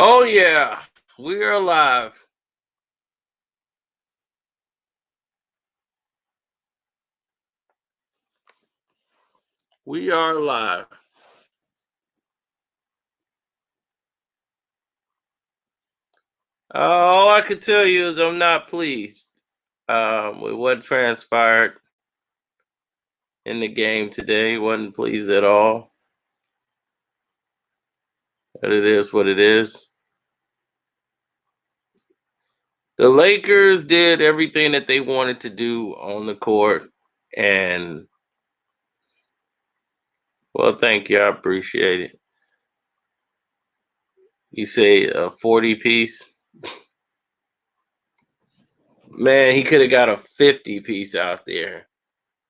Oh yeah, we are alive. We are alive. All I can tell you is I'm not pleased with what transpired in the game today. Wasn't pleased at all. But it is what it is. The Lakers did everything that they wanted to do on the court, and well, thank you. I appreciate it. You say a 40 piece? Man, he could have got a 50 piece out there.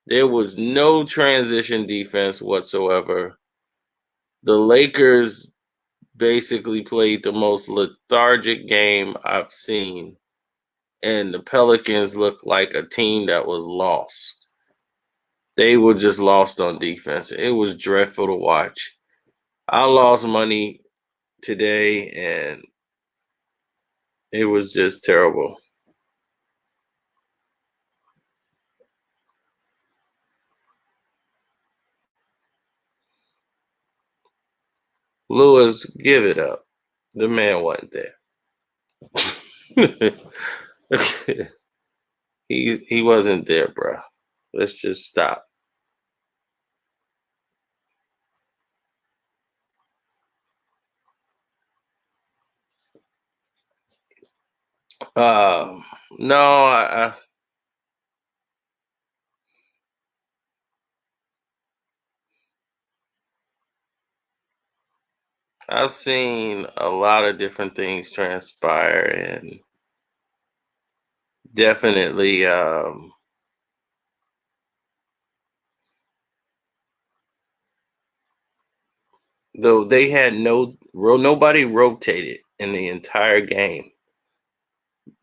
There was no transition defense whatsoever. The Lakers basically played the most lethargic game I've seen, and the Pelicans looked like a team that was lost. They were just lost on defense. It was dreadful to watch. I lost money today, and it was just terrible. Lewis, give it up. The man wasn't there. he wasn't there, bro. Let's just stop. No, I've seen a lot of different things transpire, and definitely, though they had nobody rotated in the entire game.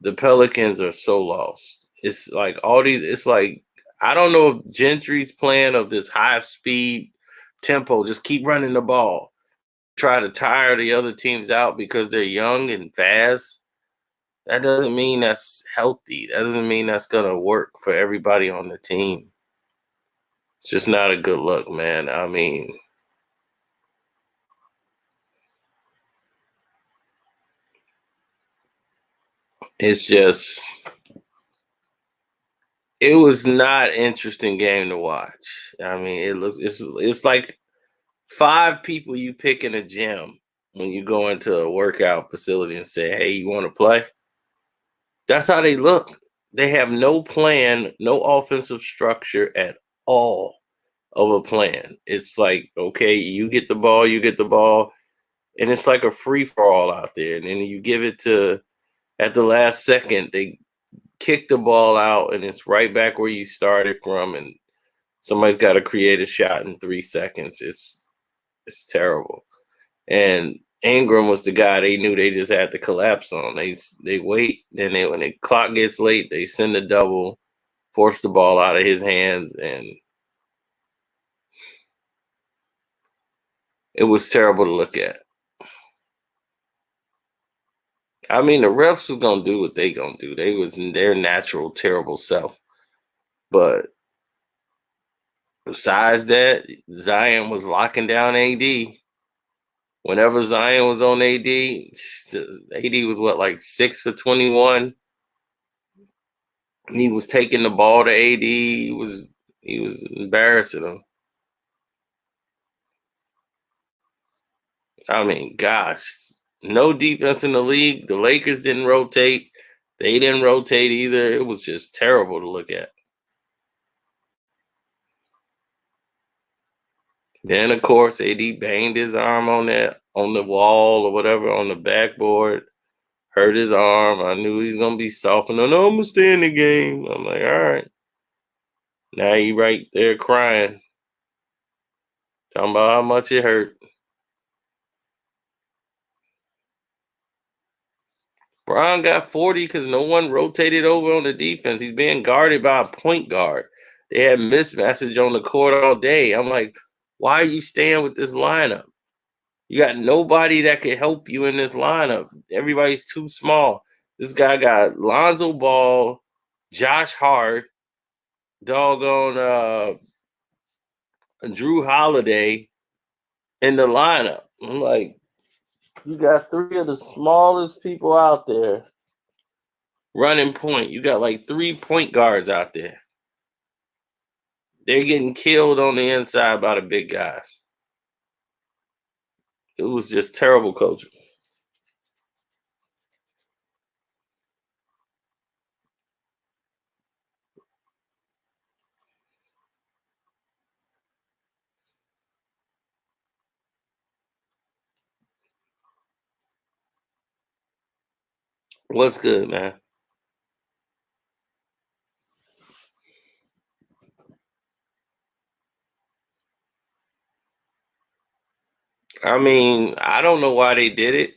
The Pelicans are so lost. It's like all these. It's like I don't know if Gentry's plan of this high speed tempo, just keep running the ball, try to tire the other teams out because they're young and fast. That doesn't mean that's healthy. That doesn't mean that's gonna work for everybody on the team. It's just not a good look, man. I mean, it's just it was not an interesting game to watch. I mean, it's like five people you pick in a gym when you go into a workout facility and say, "Hey, you want to play?" That's how they look. They have no plan, no offensive structure at all of a plan. It's like, okay, you get the ball, and it's like a free for all out there. And then you give it to at the last second, they kick the ball out, and it's right back where you started from, and somebody's got to create a shot in 3 seconds. It's terrible. And Ingram was the guy they knew they just had to collapse on. They wait, then when the clock gets late, they send a double, force the ball out of his hands, and it was terrible to look at. I mean, the refs was gonna do what they gonna do. They was in their natural terrible self. But besides that, Zion was locking down AD. Whenever Zion was on AD was what, like 6 for 21. He was taking the ball to AD. He was embarrassing him. I mean, gosh, no defense in the league. The Lakers didn't rotate. They didn't rotate either. It was just terrible to look at. Then of course AD banged his arm on the wall or whatever on the backboard, hurt his arm. I knew he was gonna be softened. No, I'm gonna stay in the game. I'm like, all right. Now he right there crying, talking about how much it hurt. Brown got 40 because no one rotated over on the defense. He's being guarded by a point guard. They had mismatches on the court all day. I'm like, why are you staying with this lineup? You got nobody that can help you in this lineup. Everybody's too small. This guy got Lonzo Ball, Josh Hart, doggone Drew Holiday in the lineup. I'm like, you got three of the smallest people out there running point. You got like 3 point guards out there. They're getting killed on the inside by the big guys. It was just terrible coaching. What's good, man? I mean, I don't know why they did it.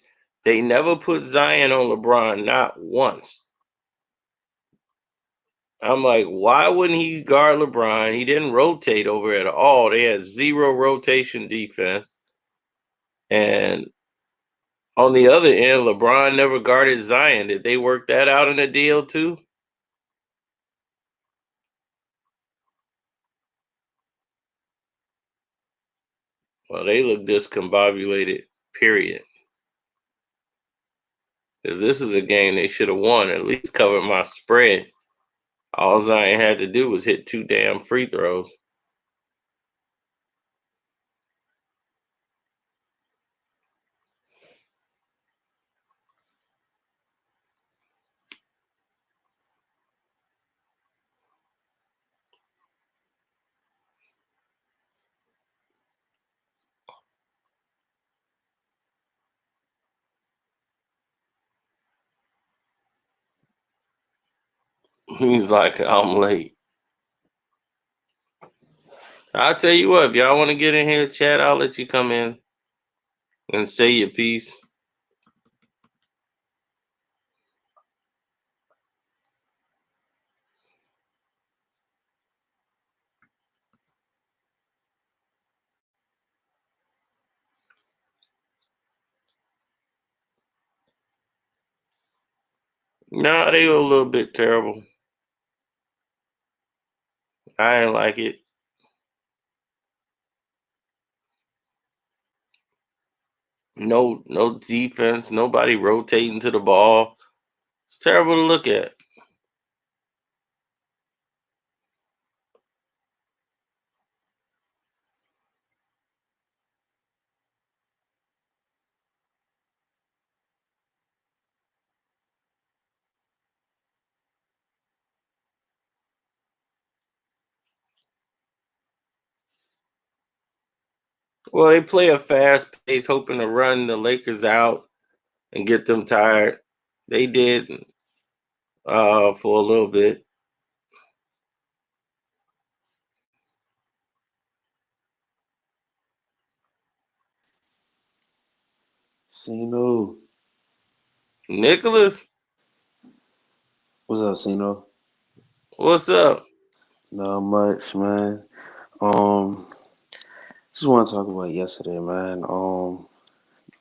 They never put Zion on LeBron, not once. I'm like, why wouldn't he guard LeBron? He didn't rotate over at all. They had zero rotation defense. And on the other end, LeBron never guarded Zion. Did they work that out in the deal too? Well, they look discombobulated, period. Because this is a game they should have won, at least covered my spread. All Zion had to do was hit 2 damn free throws. He's like, I'm late. I'll tell you what, if y'all want to get in here, chat, I'll let you come in and say your piece. Nah, they were a little bit terrible. I ain't like it. No defense, nobody rotating to the ball. It's terrible to look at. Well, they play a fast pace, hoping to run the Lakers out and get them tired. They did for a little bit. Sino. Nicholas, What's up, Sino? what's up? Not much, man. Um, just want to talk about yesterday, man.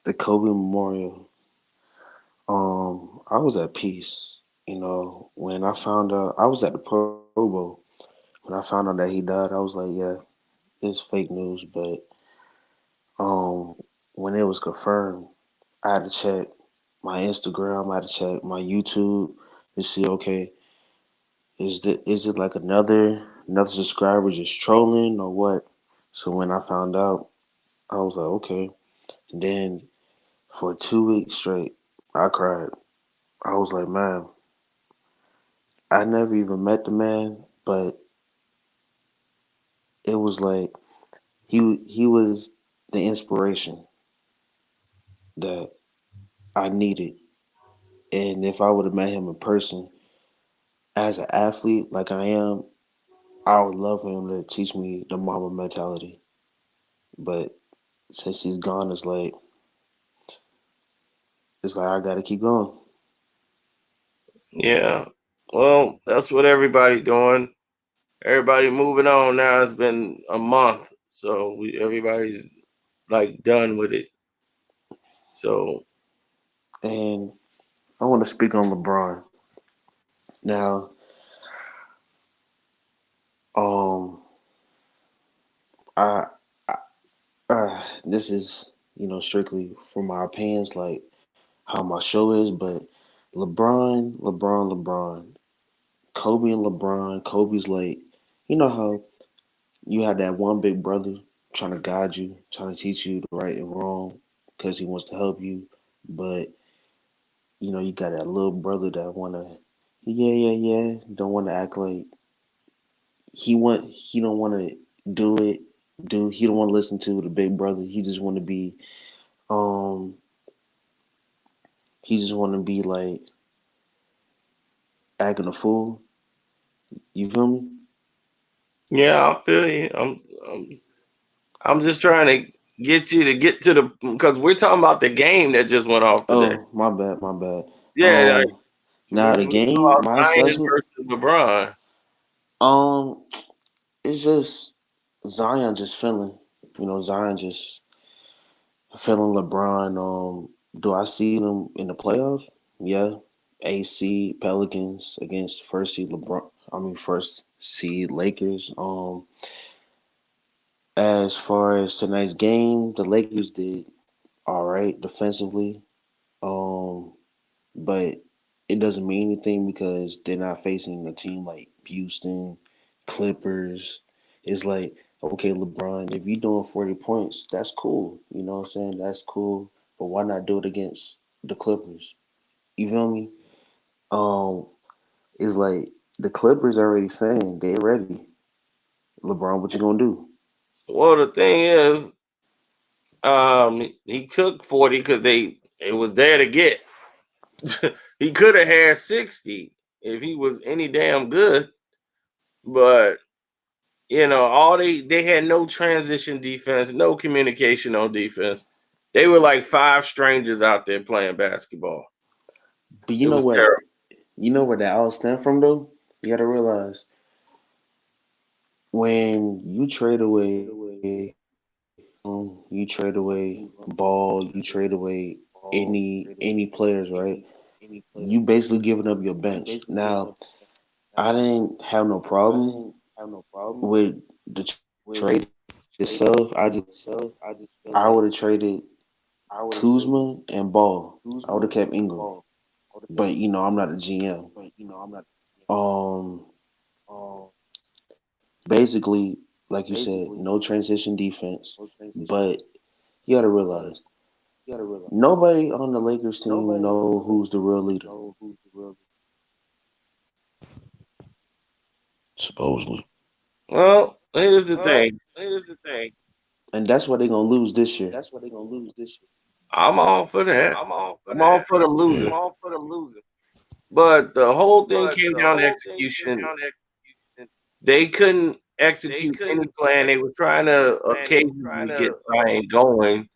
The Kobe Memorial. I was at peace. When I found out, I was at the Pro Bowl. When I found out that he died, I was like, yeah, it's fake news. But um, when it was confirmed, I had to check my Instagram. I had to check my YouTube to see, okay, is it like another subscriber just trolling or what? So when I found out, I was like, okay. And then for 2 weeks straight, I cried. I was like, man, I never even met the man, but it was like he was the inspiration that I needed. And if I would have met him in person as an athlete like I am, I would love for him to teach me the Mamba mentality. But since he's gone, it's like I gotta keep going. Yeah. Well, that's what everybody doing. Everybody moving on now. It's been a month, so everybody's like done with it. So And I want to speak on LeBron. Now, um, I, this is strictly for my opinions, like how my show is, but LeBron, Kobe and LeBron. Kobe's like, you know how you have that one big brother trying to guide you, trying to teach you the right and wrong because he wants to help you, but you got that little brother that wanna, yeah, don't want to act like he don't want to do it, he don't want to listen to the big brother. Um he just want to be like acting a fool. You feel me? yeah, I feel you. I'm just trying to get you to get to the because we're talking about the game that just went off today. Oh, my bad. Yeah, like, Now the we talking game, about my Zion assessment, versus LeBron. um, it's just Zion just feeling, Zion just feeling LeBron. Do I see them in the playoffs? Yeah. AC Pelicans against first seed LeBron. I mean first seed Lakers. As far as tonight's game, the Lakers did all right defensively. Um, but it doesn't mean anything because they're not facing a team like Houston, Clippers. It's like, okay, LeBron, if you're doing 40 points, that's cool. You know what I'm saying? That's cool. But why not do it against the Clippers? You feel me? Um, it's like the Clippers already saying they ready. LeBron, what you gonna do? Well, the thing is, he took 40 because it was there to get. He could have had 60 if he was any damn good, but all they had no transition defense, no communication on defense. They were like five strangers out there playing basketball. But It was terrible. you know where that all stem from though? You gotta realize when you trade away you trade away Ball, you trade away any players, right? You basically giving up your bench. Now, I didn't have no problem with the trade itself. I would have traded Kuzma and Ball. I would have kept Ingram. But I'm not a GM. Um Basically, like you said, no transition defense. But you gotta realize nobody on the Lakers team know who's the real leader. Supposedly. Well, here's the thing. And that's why they're gonna lose this year. I'm all for that. I'm all for them Yeah. losing. But the whole thing came down to execution. They couldn't execute any plan. They were trying to occasionally get Zion going,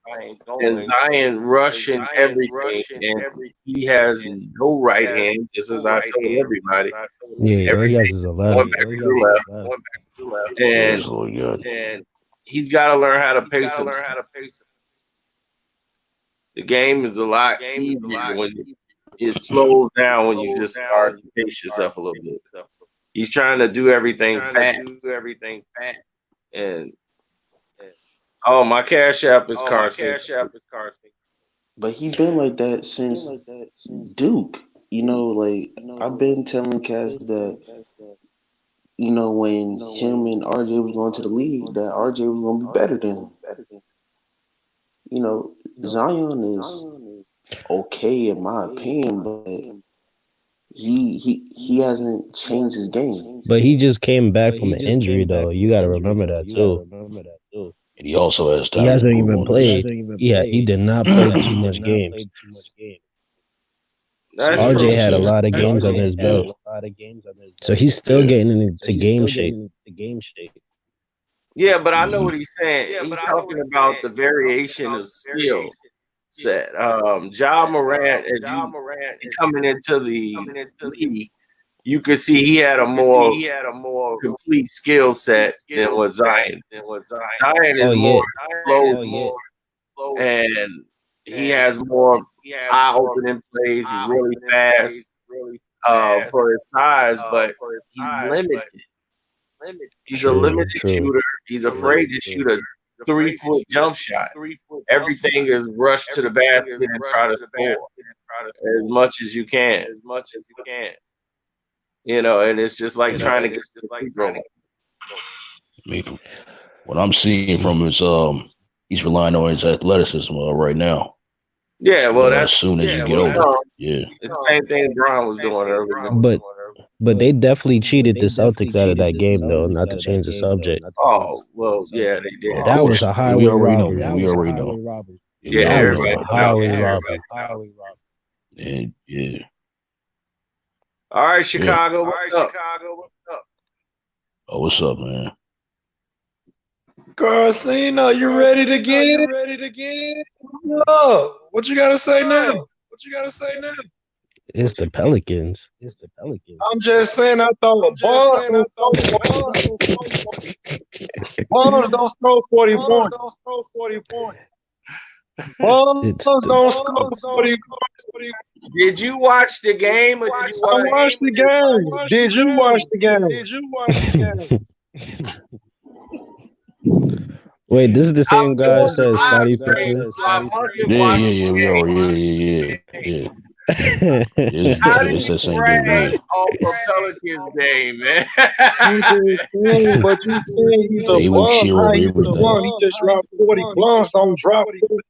and Zion rushing everything, and he has no right hand, just as I told everybody. Yeah, all he has Everything is a going left. back to the left, Yeah, and that's all we got. he's got to learn how to pace himself. The game is a lot easier when it slows down when you just start to pace yourself a little bit. He's trying to do everything fast, and oh, my cash app is Carson. But he been like that since Duke. Like I've been telling Cass that, when him and RJ was going to the league, that RJ was gonna be better than him. Zion is okay in my opinion, but he hasn't changed his game. But he just came back from an injury, though. You got to remember that too. And he also has He time to hasn't improve even on this. played. Yeah, he did not play too much games. That's Yeah, RJ true. makes had a sense. lot of games under his belt, so he's still Yeah. getting into game shape. Yeah, but I know Hmm. what he's saying. He's talking about the variation of skill set. Ja Morant, as you coming into the league, you could see he had a more complete skill set than what Zion. Zion Oh is more yeah, explosive and he has more eye-opening plays. He's really fast for his size, but he's limited. He's a limited shooter. He's afraid to shoot a 3-foot jump shot. Everything is rush to the basket and try to score as much as you can. And it's just like trying to get the free throw. I mean, from what I'm seeing from his he's relying on his athleticism right now. Yeah, well, that's as soon as you get over, it's the same thing Bryant was doing earlier. But they definitely cheated the Celtics out of that game, though. Not to change the subject. Oh well, yeah, they did. That was a highway robbery. We already know. Yeah, that was a highway robbery. Yeah. All right, Chicago. What's up? Oh, what's up, man? Garcino, you ready to get it? No. What you gotta say now? It's the Pelicans. I'm just saying, I thought Bonds don't score 40 points. Bonds don't score 40 points. Did you watch the game? Or did you I watched the game. Did you watch the game? Wait, this is the same guy who said Scottie Pippen. Yeah. How did you brag off a Pelicans game, man? But you saying he's a bum. He's the one. He just dropped 40 blunts. Don't drop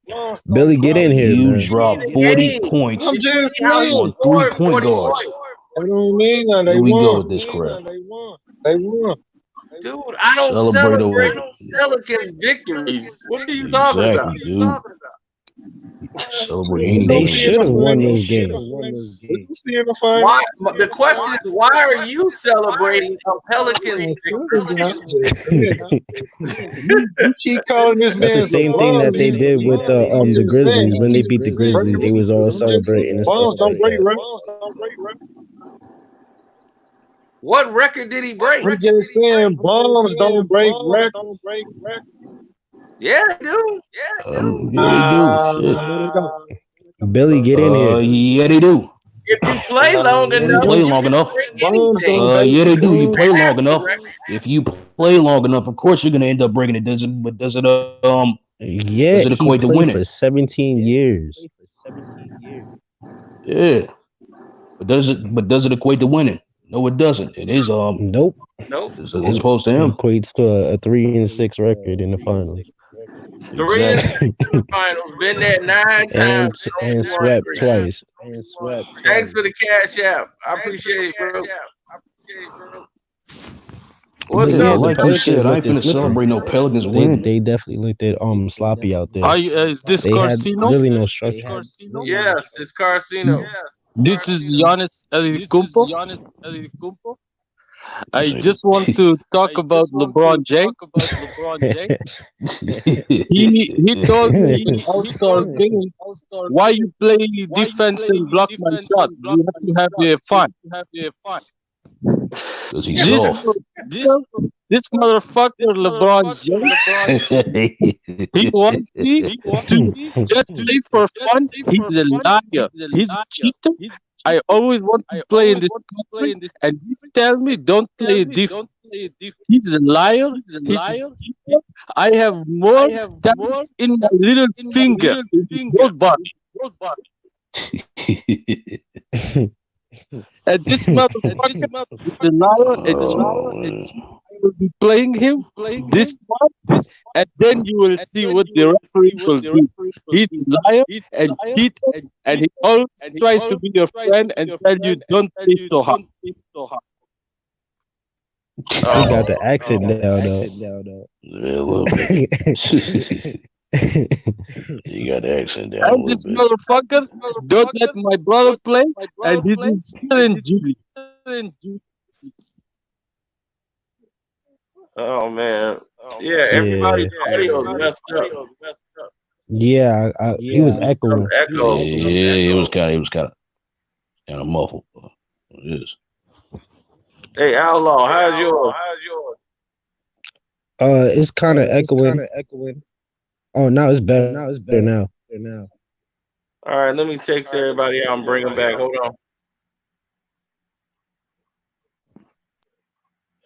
40. Billy, get in here, You man. dropped 40 points I'm just on 3-point guards. I don't mean that. They Here we go won. with this crap. They won. Dude, I don't celebrate Pelicans victories. What are you talking about? Dude. Celebrate anything. They should have won this game. Why, the question is, why are you celebrating a Pelicans victory? You keep calling this man. That's the same thing that they did with the Grizzlies. When they beat the Grizzlies, they was all celebrating and stuff like that. What record did he break? I'm just saying, bombs don't break records. Yeah, they do. Yeah, they do. Billy, get in here. Yeah, they do. If you play long enough, yeah, they do. You play long enough. If you play long enough, of course you're gonna end up breaking it. Does it equate to winning for 17 years? Yeah, but does it equate to winning? No, it doesn't. It is nope. It's opposed to him. It equates to a 3-6 record in the finals. 3-6 in the finals. Been there 9 times and swept twice. Thanks for the cash app. I appreciate it, bro. What's up? Like you said, I ain't finna celebrate no Pelicans win. They definitely looked at sloppy out there. Is this Garcino? Really no structure. Yes, it's Garcino. This is Giannis Antetokounmpo. I just want to talk about LeBron James. He told me in All-Star game, why you play defense and block my shot? You have to have fun. Because he's soft. This motherfucker LeBron James, he wants me to just play for fun. He's a liar. He's a cheater. I always want to play in this country, and he tells me don't play defense. He's a liar. He's a cheater. I have more talent in my little finger, in whole body. And this motherfucker is a liar, and I will be playing him this one, and then you will see what the referee will do. He's a liar and cheater, and he always tries to be your friend and tell you don't play so hard. He got the accent down, though. Yeah, a little bit. You got the accent down. And this motherfucker don't let my brother play, and he's still in Julie. Oh man, yeah, everybody's audio messed up. Yeah, he was echoing. Yeah, it was kind of muffled. It is. Hey, Outlaw, how's yours? It's kind of echoing. Oh, now it's better. Now. All right, let me text everybody out and bring them back. Hold on.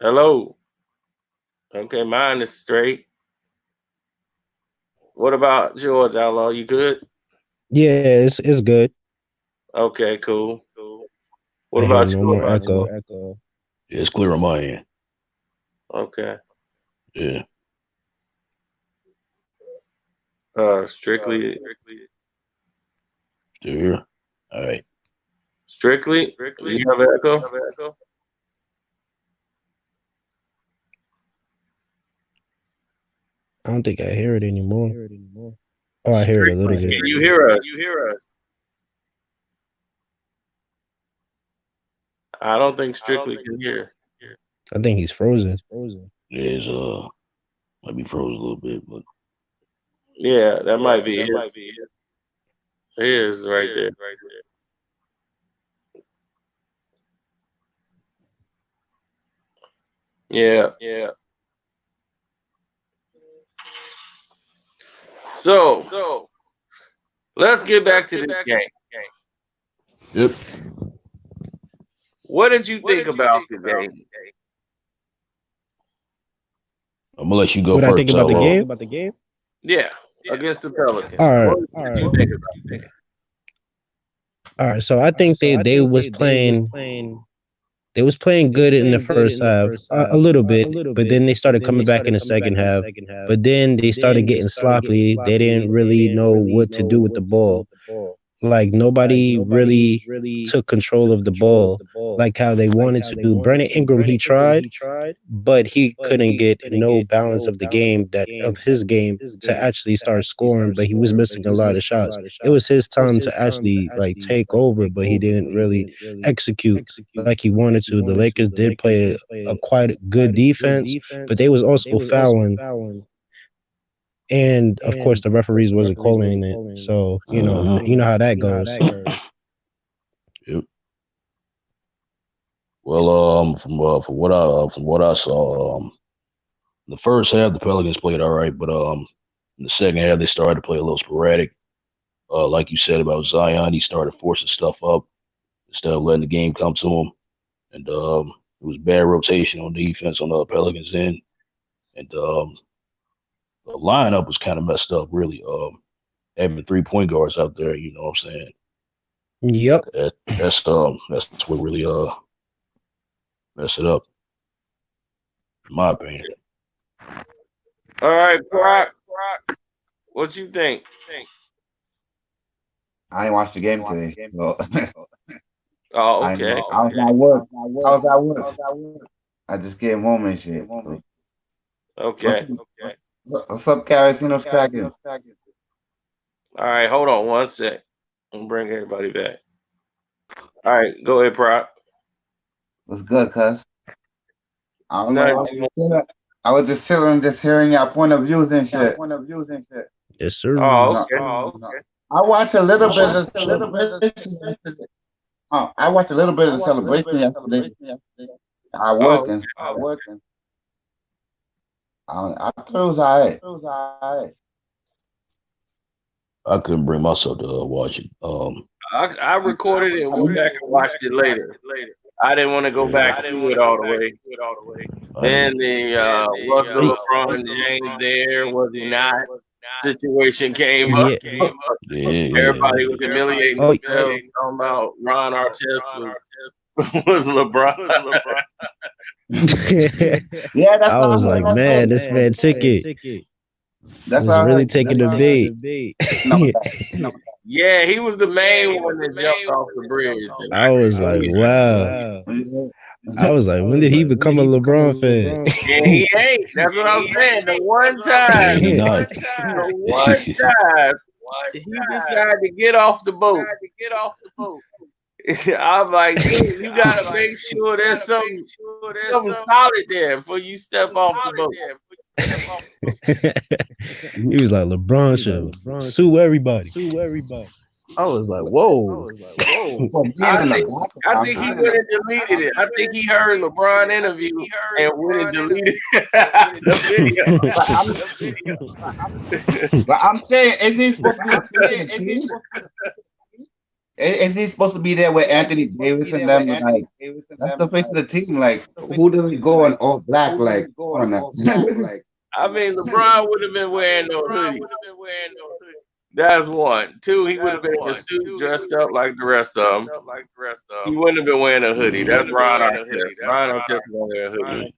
Hello. Okay, mine is straight. What about yours, Outlaw? You good? Yeah, it's good. Okay, cool. What I hear about no you? more echo. Yeah, it's clear on my end. Okay. Yeah. Strictly. Still here. All right. Strictly. Do you have echo? I don't think I hear it anymore. Oh, I hear it a little bit. Can you hear us? I don't think Strictly can hear. I think he's frozen. Yeah, it's might be froze a little bit, but Yeah, that might be it. His right there. Yeah. So let's get back to this game. yep. What did you think about the game? I'm gonna let you go What first. I think about the game? Yeah, against the Pelicans. All right. What did you think about the game? All right. So I think they was playing good in the first half, a little bit, but then they started coming back in the second half. But then they started getting sloppy. They didn't really know what to do with the ball. Like nobody really took control of the ball like how they wanted to. Brandon Ingram, he tried, but he couldn't get no balance of the game of his game to actually start scoring. But he was missing a lot of shots. It was his time to actually like take over, but he didn't really execute like he wanted to. The Lakers did play a quite good defense, but they was also fouling. And of course, the referees wasn't calling it, so you know how that goes. Yep. Well, from what I saw, the first half the Pelicans played all right, but in the second half they started to play a little sporadic. Like you said about Zion, he started forcing stuff up instead of letting the game come to him, and it was bad rotation on defense on the Pelicans end, and the lineup was kind of messed up, really. Having 3 point guards out there, you know what I'm saying? Yep. That's what really messed it up, in my opinion. All right, Brock. What you think? I ain't watched the game today. So. Oh, okay. I was at work. I just came home and shit. So. Okay. What's up, Carasino Stacking? All right, hold on one sec. I'm bring everybody back. All right, go ahead, Brock. What's good, cuz? I don't know. I was just chilling, just hearing your point of views and shit. Yes, sir. Oh, okay. I watched a little bit of the celebration yesterday. I watched a little bit of the celebration yesterday. I working. I thought it was all right. I couldn't bring myself to watch it. I recorded it and went back and watched it later. I didn't want to go back through it all the way. Then the was the LeBron James there? Was he not? Situation came up. Everybody was humiliating themselves, talking about Ron Artest was LeBron. Yeah, that's I was like, man, this man took it. That's was really taking the bait. Yeah, he was the main one that jumped off the bridge. I was like, wow. I was like, when did he become a LeBron fan? Yeah, he ain't. That's what I was saying. The one time he decided to get off the boat. I'm like, dude, you gotta make sure there's something solid there before you step off the boat. He was like, LeBron should sue everybody. I was like, whoa. I think he went and deleted it. I think he heard LeBron interview and went and deleted the video. But I'm saying, is he supposed to be Is he supposed to be there with Anthony Davis and them? Like, that's the face of the team. Like, who do we go in all black? Like, on that? I mean, LeBron would have been wearing no hoodie. That's one. Two, he would have been in a suit dressed up like the rest of them. He wouldn't have been wearing a hoodie. That's Ron Artest. Ron Artest was wearing a hoodie.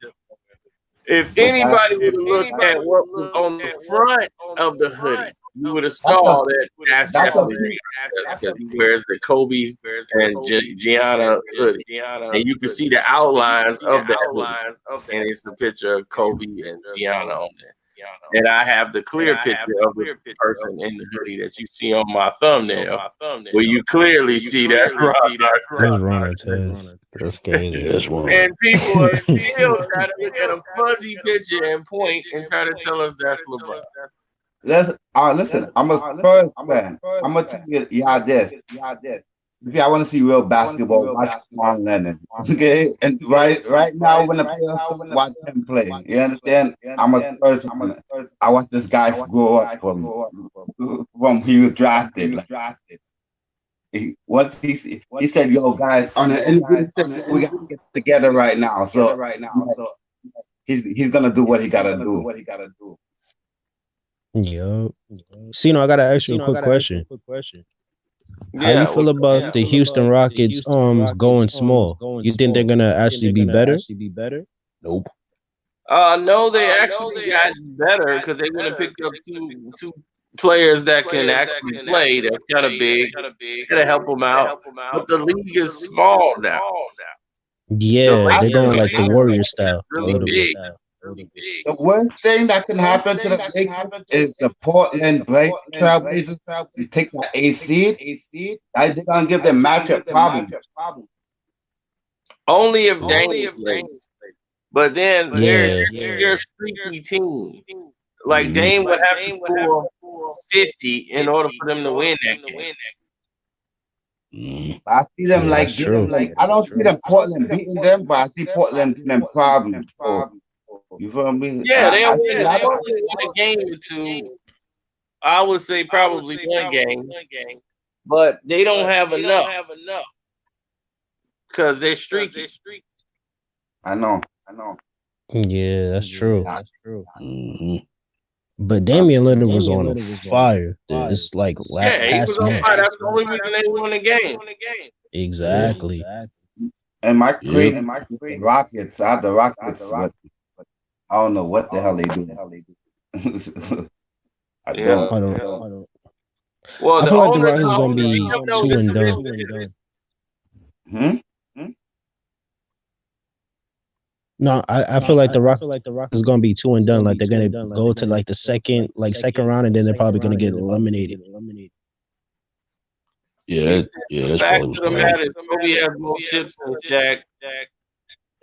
If anybody would have looked at what was on the front of the hoodie, you would have saw that that's definitely because he wears the Kobe and Gianna hoodie. And you can see the outlines of that hoodie. And it's a picture of Kobe and Gianna on there. And I have the clear picture of the person in the hoodie that you see on my thumbnail, where you clearly see that's Ron Artest. That's crazy. That's wrong. And people are still trying to look at a fuzzy picture and point and try to tell us that's LeBron. Listen, I'm a Spurs fan. I'm gonna tell you, this. If y'all want to see real basketball, watch Juan Lennon. Okay, and right now when the players watch him play, you understand? I'm a Spurs fan. I watched this guy grow up from he was drafted. Once he said, "Yo, guys, on the interview, we got to get together right now." So he's gonna do what he gotta do. Yo, Cino, I gotta ask you a quick question. How you feel about the Houston Rockets going small? You think they're gonna actually be better? Nope. No, they actually got better because they went and picked up two players that can actually play. That's kind of big. Gonna help them out. But the league is small now. Yeah, they're going like the Warrior style. Really big. The worst thing that can happen to the league is the Portland Trailblazers take that A seed. They're gonna give them matchup problems. Only if Dame plays. But then they're a streaky team. Like Dame would have to score 50 in order for them to win that game. I see them I don't see them Portland beating them, but I see Portland giving them problems. You feel me? Yeah, they'll win a game or two. I would say probably one game, but they don't have enough because they're streaky. I know. Yeah, that's true. Mm-hmm. But Damian Lillard was on fire. It's like he was on fire. That's the only reason they won the game. Exactly. And my crazy Rockets, I have the Rockets. I don't know what the hell they do. I don't. Well, I feel like the Rockets is gonna be 2 and done. No, I feel like the Rockets is gonna be 2 and done. Like they're gonna go to like the second round, and then they're probably gonna get eliminated. Yeah, that's the fact of the matter is Kobe has more chips than Shaq,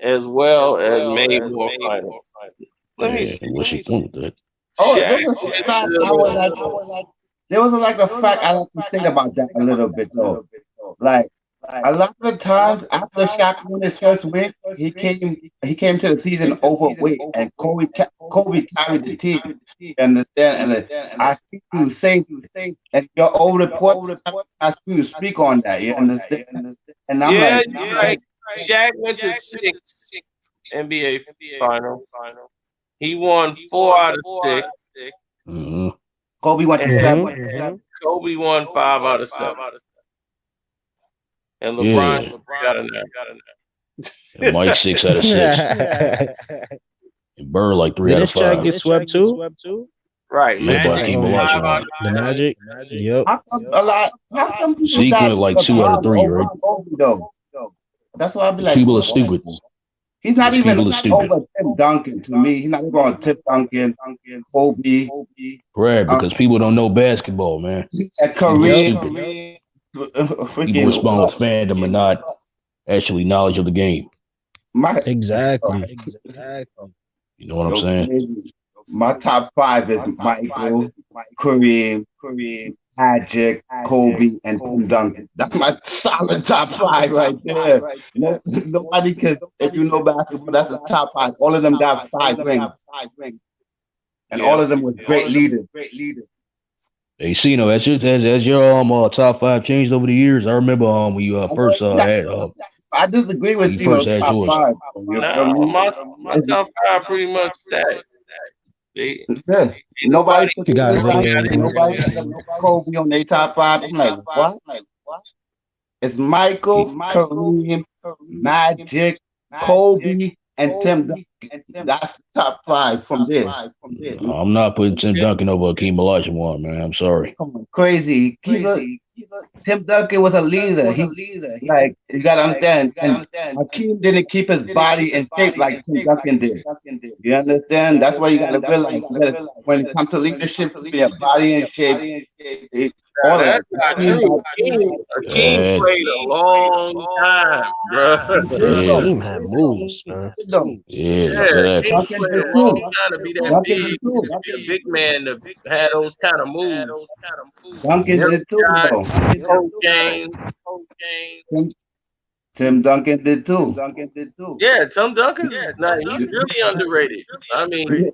as well as made more finals. Let me see. What's your point with that? There was like a fact I like to think about that a little bit though. Like a lot of times after Shaq won his first win, he came to the season overweight, and Kobe carried the team. You understand? And I see you say, and your old reports ask you to speak on that. You understand? And I'm right. Shaq went to 6 NBA final. He won 4 out of 6. Mm-hmm. Kobe went to 7. Kobe won 5 out of 7. And LeBron got a 9. And Mike 6 out of 6. And Bird like 3 out of 5. Did Shaq get swept too? Right. The Magic. Yep. Zeke went like 2 out of 3, right? That's why I be like, people are stupid. He's not even over Tim Duncan to me. He's not even on Tim Duncan, Kobe. Right, because people don't know basketball, man. Kareem. People respond with fandom and not actually knowledge of the game. Exactly. You know what I'm saying? My top 5 is Michael, Kareem, Magic, Kobe, and Tim Duncan. That's my solid top 5 right there. Nobody can, if you know basketball, that's the top 5. All of them got 5 rings. And all of them were great leaders. Hey, Cino, as your top five changed over the years. I remember when you first had I disagree when with you first had top yours. five. You feel No, me? my top five pretty much stacked. They, Yeah. Nobody nobody, put You guys nobody ain't got in there. nobody put Kobe on their top five. I'm like, what? It's Michael, Kareem, Magic, Kobe, and Tim Duncan. That's the top five from there. I'm not putting Tim Duncan over Akeem Olajuwon, man. I'm sorry. Come on, crazy. Tim Duncan was a leader. Like you gotta understand. And Hakeem didn't keep his body in shape like Tim Duncan did. You understand? That's why you gotta realize. When it comes to leadership, keeping your body in shape, all of That's that. not true. Akeem Yeah, played a long time, bro. yeah, Akeem had moves, man. yeah, Yeah, exactly. Akeem Duncan played did a long too. time to be that Duncan big, did too. to be a big man to have those kind of moves. Duncan Jump did too, shot, though. post game. Tim, Tim Duncan did too. Yeah, Tim Duncan's nah, he's really underrated. I mean,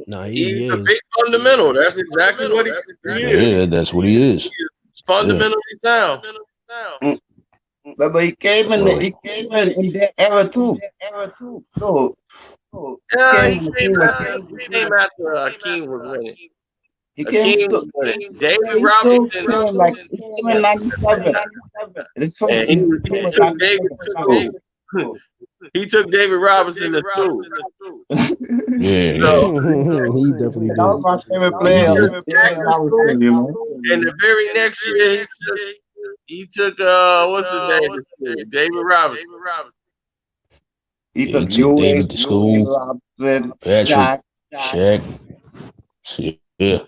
Nah, he's he a big is. fundamental. That's exactly what he is. Yeah, that's what he is. He is Yeah. fundamentally sound. Mm, but he came in So in their era too. So he Yeah, came when the team was he came after Akeem was winning. he came Akeem to was winning. David he still Robinson, came like he came in '97. It's funny and he he came in took David to '97. school. He took David Robinson to school. yeah, yeah, So He definitely That was did. my favorite he player. did. Jack to school, You know, and the very next year he took what's his name to school? David Robinson. he Yeah, he took took Ewing, David to school. Robinson, Patrick, Shaq. Shaq. Yeah,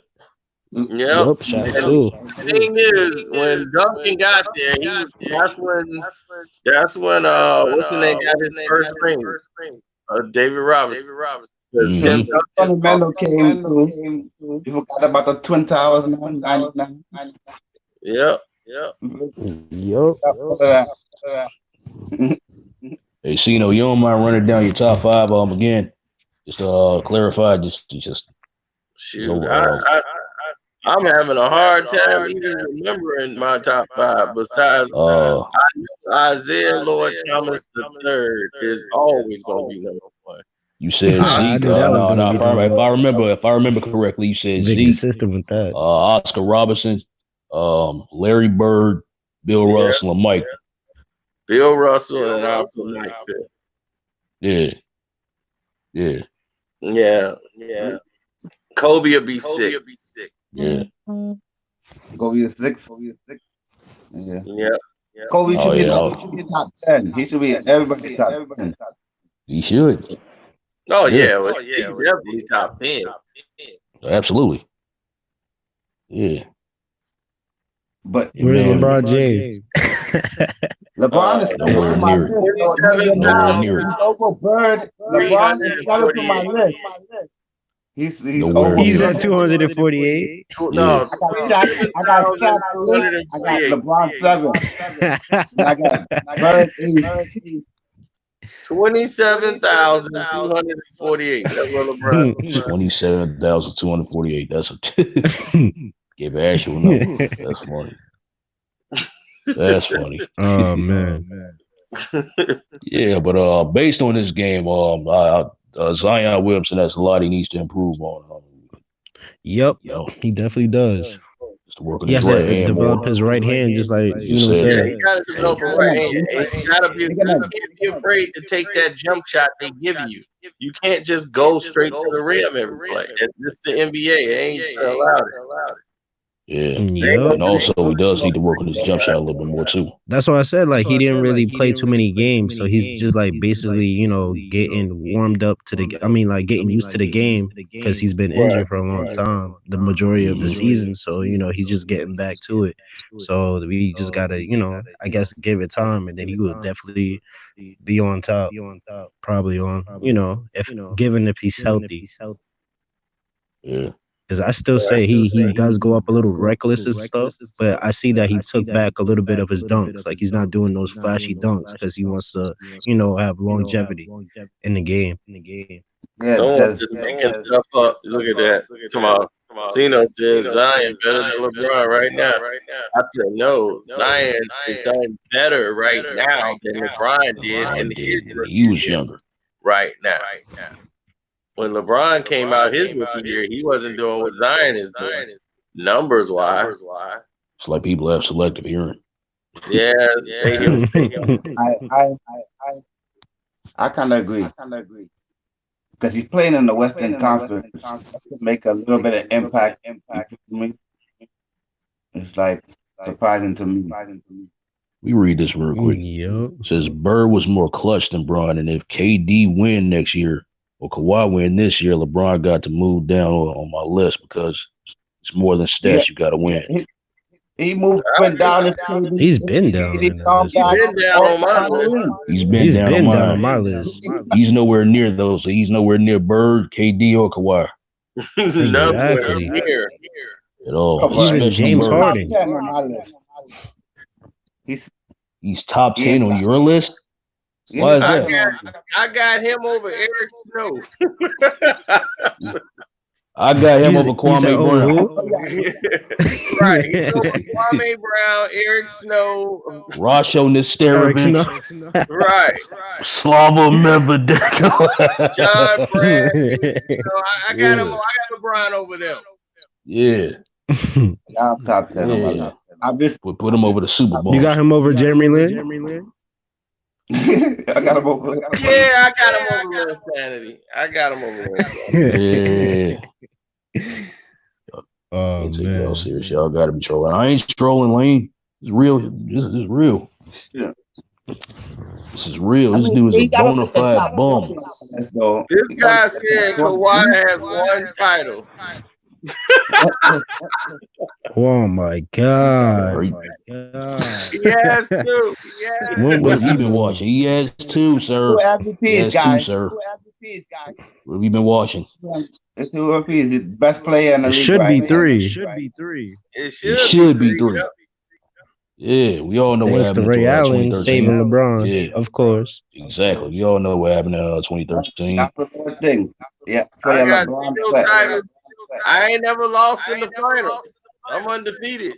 Yep. Yup, Shaq And too. the thing is, when Duncan got there, that's when what's his name got his first ring? David Robinson. Because Tim hmm Tim Duncan. Fundamental came through. You forgot about the Twin Towers, man. 99. Yep. Yup. Hey, Cino, you don't mind running down your top five again? Just clarify, just you Shoot, know, I'm having a hard time even remembering my top five. Besides Isaiah Lloyd Thomas III is always going to be number one. you said I Zeke. knew that was No, gonna no. be number If one. I remember correctly, you said Been Zeke, consistent with that. Oscar Robinson, Larry Bird, Bill Yeah, Russell, and Mike. Bill Russell and I'll put Mike fifth. Yeah, yeah, Yeah. Kobe will be six. yeah. Go be a six. Yeah. Yeah. Kobe Oh, should be yeah. top 10. He should be everybody's top 10. He should. Oh Yeah. yeah, well, he definitely top 10. Absolutely. Yeah. But Where's Man, LeBron James? LeBron is still nowhere on my near it. list. Nowhere near it. He's over Bird. LeBron is coming to my list. He's Nowhere over He's near at it. 248. Yeah. I got Shaq 8. I got LeBron 7. And I got Bird 8. 27,248. That's what LeBron. 27,248. That's a give an actual number. That's funny. That's funny. Oh man. Yeah, but based on this game, Zion Williamson has a lot he needs to improve on. Yep. You know, He definitely does. just to work on He his has right to hand develop more. his right hand, just like You Cino said Yeah, said. you gotta develop a right hand. And you can't be afraid to take that jump shot they give you. You can't just go straight to the rim every play. It's the NBA. They ain't allowed it. Yeah. Yep. And also, he does need to work on his jump shot a little bit more, too. That's why I said like he didn't really play too many games, so he's just like basically getting warmed up to the. I mean like getting used to the game because he's been injured for a long time, the majority of the season. So he's just getting back to it. So we just gotta I guess give it time, and then he will definitely be on top, probably on if he's healthy. Yeah. Because I still say he does go up a little reckless and stuff, but I see that he took back a little bit of his dunks. Like he's not doing those flashy dunks because he wants to, have longevity in the game. Yeah, Someone just making stuff up. Look at that. Tomorrow. Cino said Zion better than LeBron right now. I said no. Zion is done better right now than LeBron did in his He was rookie year younger. right now. When LeBron came out his rookie year, he wasn't doing what Zion is doing, numbers wise. It's like people have selective hearing. Yeah, they hear. I kind of agree. Because he's playing in the Western Conference, make a little bit of impact. It's like surprising to me. We read this real quick. Yep. It says Bird was more clutch than Bron, and if KD win next year or Kawhi win this year, LeBron got to move down on my list because it's more than stats. You got to win. He moved down. He's been down. He's been down on my list. He's been down on my list. He's nowhere near those. So he's nowhere near Bird, KD, or Kawhi. Nowhere near at all. Even James Harden. He's top 10 on your list. Why is that? I got him over Eric Snow. I got him over Kwame Brown. Right. He's over Kwame Brown, Eric Snow. Rasho Nesterovic. Right. Slava member. John Brad. I got him. I got LeBron over them. Yeah. I'm top 10. We'll put him over the Super Bowl. You got him over Jeremy Lin? I got him over. Yeah, I got him over Insanity. I got him over Yeah. Oh, man. Y'all serious. Y'all got to be trolling. I ain't trolling, Lane. It's real. This is real. Yeah. This is real. This dude is a bona fide bum. This guy said Kawhi has one title. Oh my God. He has two. When was he been watching? He has two, sir. He has two, sir. What have you been watching? It's two MVPs. The best player in the league. Should be three. It should be three. Yeah, we all know what Thanks to happened Ray in Allen 2013. saving LeBron. Yeah, of course. Exactly. We all know what happened in 2013. That's the first thing. Yeah. I got LeBron titles. I ain't never lost in the finals. I'm undefeated.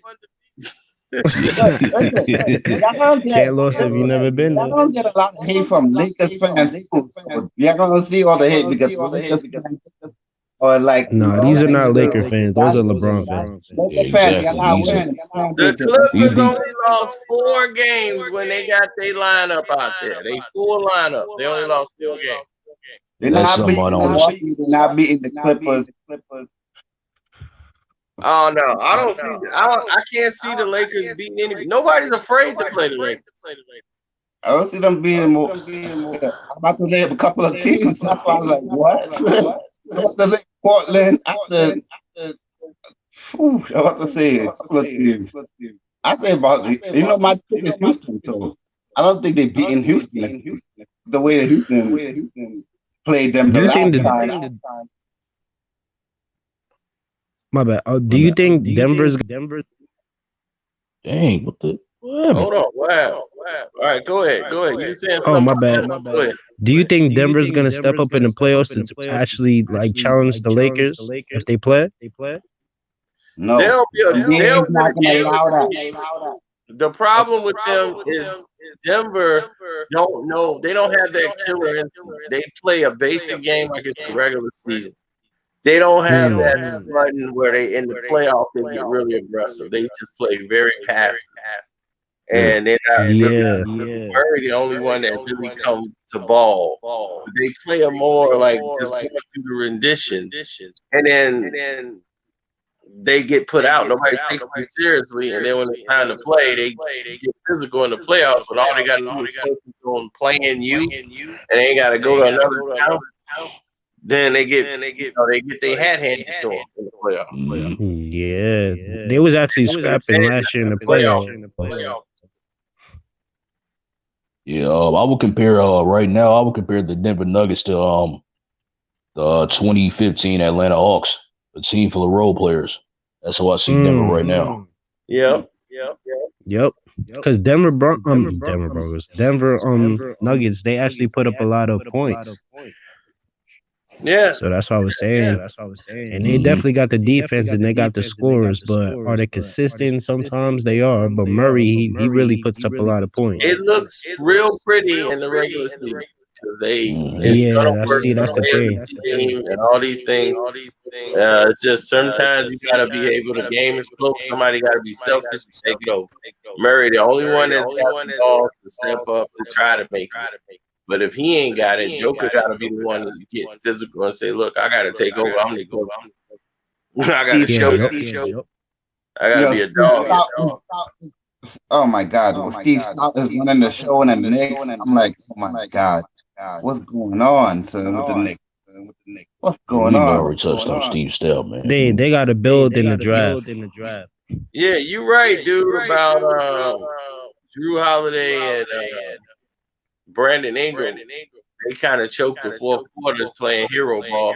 Can't lose if you never been there. I don't get a lot of hate from Lakers fans. You're gonna see all the hate because or like these are not Laker fans. Those are LeBron fans. The Clippers only lost 4 games when they got their lineup out there. They full lineup. They only lost 4 games. They're not beating the Clippers. Oh no, I can't see the Lakers beating anybody. Nobody's afraid to play the Lakers. I don't see them being more. I'm about to name a couple of teams. I was like, what? What's the Portland after? I'm about to say a couple of teams. I say about my team is Houston, so I don't think they beating Houston. The way that Houston played them the last time. My bad. Do you think Denver's? Dang, what the? What? Hold on. Wow. All right, go ahead. You saying? Oh, my bad. Do you think Denver's gonna step up in the playoffs to actually like challenge the Lakers if they play? No, they'll not gonna allow that. The problem with them is Denver don't know. They don't have that killer instinct. They play a basic game like it's the regular season. They don't have that button where they in the playoff they get really aggressive. They just play very passive. And they're not Murray the only one that really comes to ball. They play a more like just going through the rendition. And then they get put out. Nobody takes them seriously. And then when it's time to play, they get physical in the playoffs. But all they got to do is focus on playing you. And they ain't got to go to another town. Then they get their hat handed to them in the playoffs. Yeah, they was actually scrapping last year in the playoffs. Yeah, I would compare right now. I would compare the Denver Nuggets to the 2015 Atlanta Hawks, a team full of role players. That's how I see Denver right now. Yep. Because Denver Nuggets, they actually put up a lot of points. Yeah. So that's what I was saying. And they definitely got the defense and they got the scorers, but are they consistent? Sometimes they are. But Murray, he really puts up a lot of points. It looks real pretty in the regular season because it's Yeah, gonna I work see. the That's the players thing. team and all these things. It's just sometimes you gotta be able. The game is close. Somebody gotta be selfish and take it over. Murray, the only one that's got the balls to step up to try to make it. But if he ain't got it, Joker gotta be the one to get physical and say, "Look, I gotta take over. I'm the GOAT. I gotta show you. I gotta be a dog." Oh my God! Well, Steve Stout is running the show in the Knicks. I'm like, oh my God, what's going on, son, with the Knicks? What's going We on? already touched on Steve Stout, man. They got to build in the draft. Yeah, you're right, dude, about Drew Holiday and Brandon Ingram. They kind of choked the fourth quarters playing hero ball.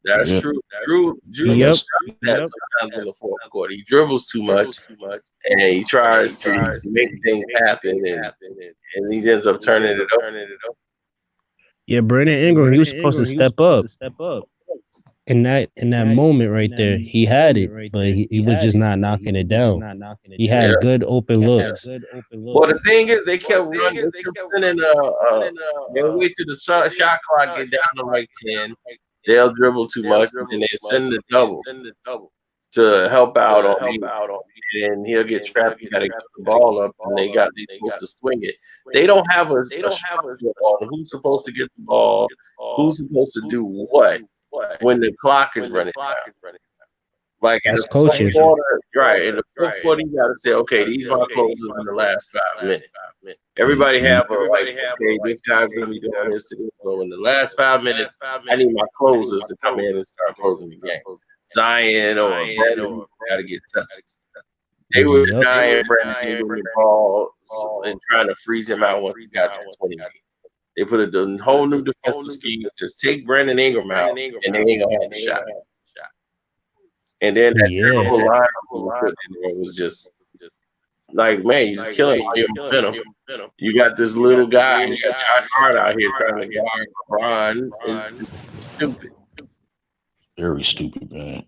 That's true. Drew Yep. that sometimes in the fourth quarter. He dribbles too much, and he tries to make things happen, and he ends up turning it up. Yeah, Brandon Ingram, he was supposed to step up. In that moment right there, he had it, but he was just not knocking it down. He had good open looks. Well, the thing is, they kept running. They kept sending they'll wait till the shot clock get down to like 10. They'll dribble too much, and they send the double to help out on me. And he'll get trapped. You got to get the ball up, and they're supposed to swing it. They don't have a structure on who's supposed to get the ball, who's supposed to do what when the clock is running down. Like that's in the coaching. quarter, right? In the fourth quarter, you got to say, okay, these are my closers in the last 5 minutes. Everybody have okay, this guy's gonna be doing this to this. So in the last 5 minutes, I need my closers to come in and start closing the game. Zion or Brandon got to get touches. They were denying Brandon the ball and trying to freeze him out once he got to 20. They put a whole new defensive scheme. Just take Brandon Ingram out, and they ain't gonna have a shot. And then that terrible line was just like, man, you're just killing all your momentum. You got this little guy. You got Josh Hart out here trying to guard LeBron. It's stupid. Very stupid, man.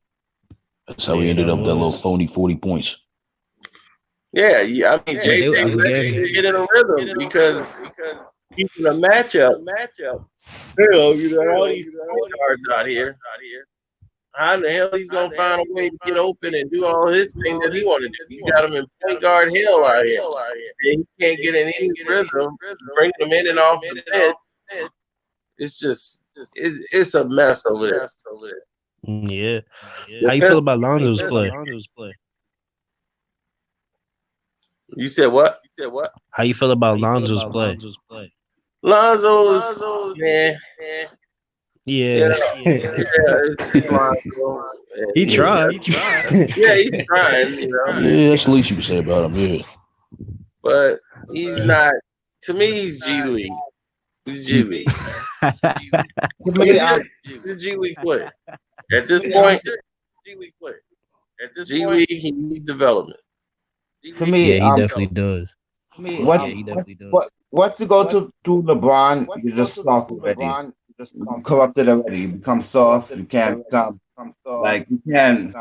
That's how he ended up that little phony 40 points. Yeah. I mean, JJ get in a rhythm because he's in a matchup. Hell, you know, all these guards out here. How in the hell he's gonna find a way to get open and do all his thing that he want to do? You got him in point guard hell out here. And he can't get in any rhythm. Bring him in and off the bench. It's just it's a mess over there. Yeah. How you feel about Lonzo's play? You said what? How you feel about Lonzo's play? Lonzo's Yeah. It's Lonzo. He tried. Yeah, he's trying. You know? Yeah, that's the least you can say about him. Yeah, but he's not. To me, he's G League. He's G League. He's a G League player. At this point, G League, he needs development. To me, yeah, he definitely does. What to go to LeBron? You're just soft already. You corrupted already. You become soft. You can't become like you can't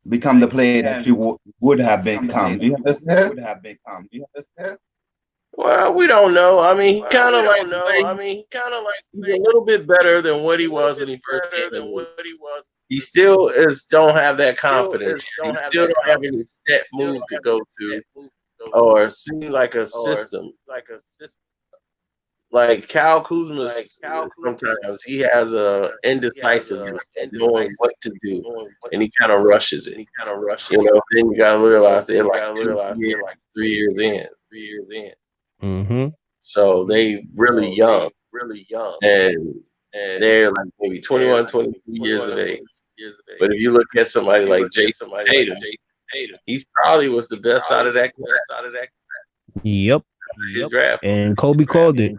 become the player that you would have become. Do you understand? Well, we don't know. I mean, he kind of he's a little bit better than what he was when he first came in. He still don't have that confidence. He still don't have any set move to go to or seem like a system. Like Kyle Kuzma, sometimes he has a indecisiveness of knowing what to do, and he kind of rushes it. You know, then you gotta realize they're like 3 years in. Mm-hmm. So they really young, and they're like maybe 21, 22 years of age. But if you look at somebody like Jason Tatum, he probably was the best out of that class. Yep. His draft. And Kobe called it.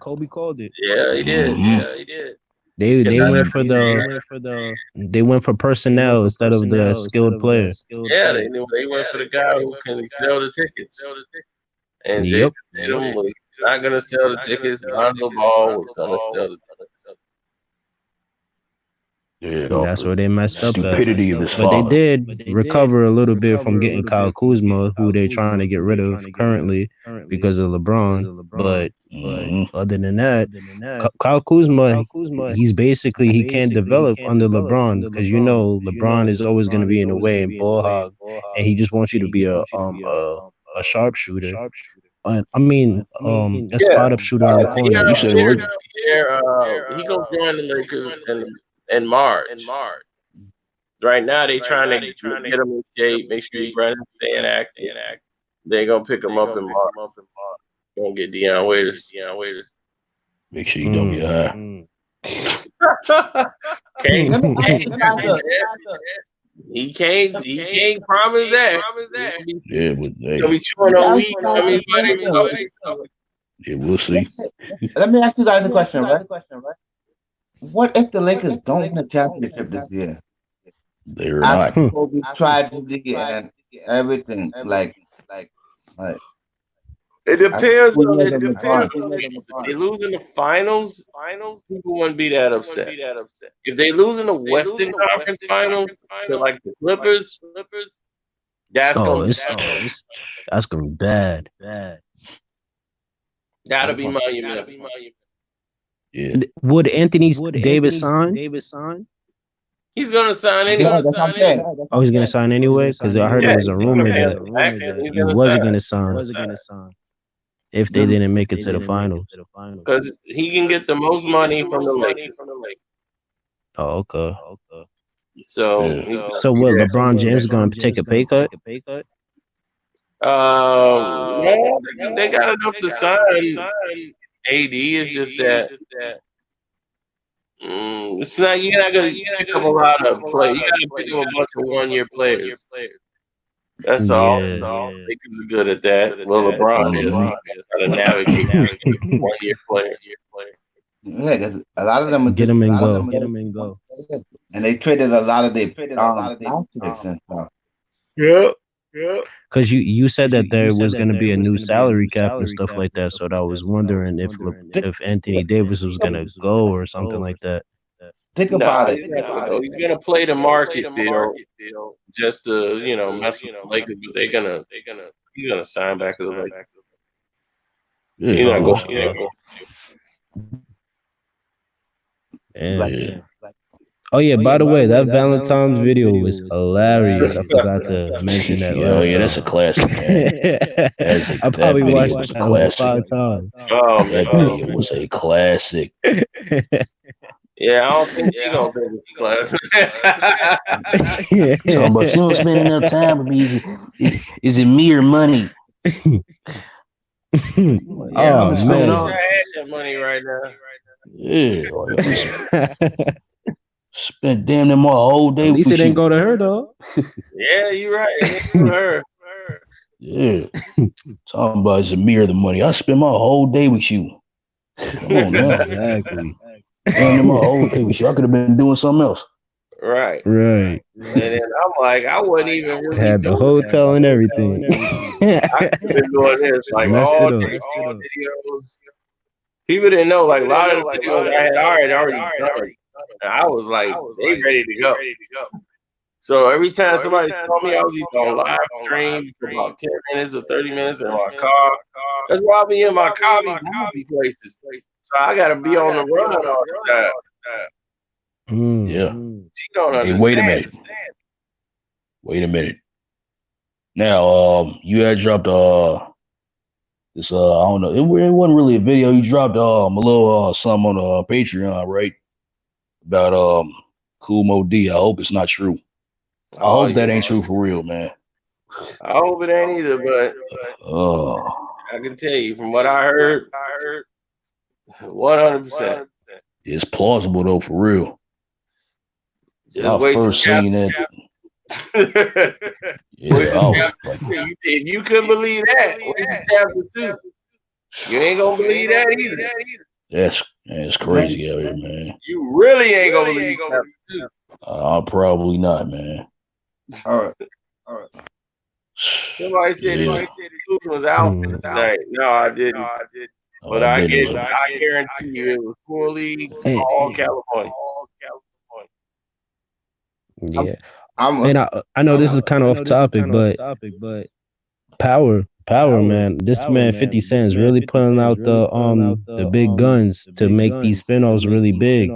Yeah, he did. Yeah, he did. They went for personnel instead of the skilled players. Yeah, they went for the guy who can sell the tickets. And Jason Tatum was not going to sell the tickets. Lonzo Ball was going to sell the tickets. Yeah, And that's where they messed up at. stupidity of his But they father. did recover a little bit from getting Kyle Kuzma, who they're trying to get rid of currently because of LeBron. But other than that, Kyle Kuzma, he's basically he can't develop under LeBron because LeBron is always going to be in the way and ball hog, and he just wants you to be a sharpshooter. I mean, a Yeah, spot up shooter in the corner. You said what? he gonna join the Lakers in March. Right now, they trying to get him in shape, make sure Brandon's staying active. They gonna pick him up in March. Gonna get Deion Waiters. Make sure you don't get high. He can't promise that. Yeah, but He'll be chewing on weed. Yeah, we'll see. Let me ask you guys a question, right? What if the Lakers don't win a championship this year? They're not. Kobe tragedy and everything, like. It depends on it. If they lose in the finals, people wouldn't be that upset. If they lose in the Western Conference Finals, to like the Clippers, that's gonna be bad. That'll be monumental. Yeah. Would Anthony Davis sign? He's gonna sign anyway. Oh, he's gonna sign anyway? Because I heard there was a rumor that he wasn't gonna sign if they didn't make it to the finals. Because he can get the most money from the Lakers. Oh, okay. So what? LeBron James is gonna take a pay cut? No, they got enough to sign AD. It's just that it's not. You're not gonna pick up a lot of play. You gotta pick up a bunch of 1-year players. That's all. Lakers are good at that. Well, LeBron is. He's got to navigate 1-year players. Yeah, 'cause a lot of them get them and go. And they traded a lot of their picks and stuff. Yeah. Because you said that there was going to be a new salary cap and stuff like that, so I was wondering if Anthony Davis was going to go or something like that. Think about it. He's going to play the market deal just to mess with the Lakers, but he's gonna sign back to the Lakers. He's not going. Oh yeah, by the way, that Valentine's video was hilarious. I forgot to mention that. That's a classic. I probably watched it like 5 times. Oh man, it was a classic. Yeah, I don't think she's gonna think it's classic. So, but you don't spend enough time with me. Is it me or money? I'm spending all that money right now. Yeah. Spent damn near my whole day. At least it didn't go to her though. Yeah, you're right. It didn't go to her. Yeah. Talking about is a mirror the money. I spent my whole day with you. Come on now. Exactly. Damn near my whole day with you. I could have been doing something else. Right. And then I'm like, I wasn't even really had the hotel and everything. I could have been doing this like all day, all videos. People didn't know, like a lot of the videos I had already done. And I was like, they ready to go. So every time somebody saw me, I was either on live stream for about 10 minutes or 30 minutes in my car. That's why I be in my car, movie places. So I got to be on the run all the time. Yeah. She don't understand. Hey, wait a minute. Now, you had dropped this I don't know. It wasn't really a video. You dropped a little something on Patreon, right? About Cool Mo D. I hope it's not true. I hope that ain't true for real, man. I hope it ain't either, but I can tell you from what I heard, 100%. It's plausible though, for real. Just wait till first seen that. If you couldn't believe that, wait till chapter 2. You ain't gonna believe that either. That's crazy out here, man. You really ain't gonna believe chapter 2. Probably not, man. All right. Somebody said his conclusion was out for tonight. No, I didn't. But I guarantee you it was fully all California. Yeah, I'm and I know this is kind of off topic, but power, man. This man 50 Cent is really pulling out the big guns to make these spinoffs really big.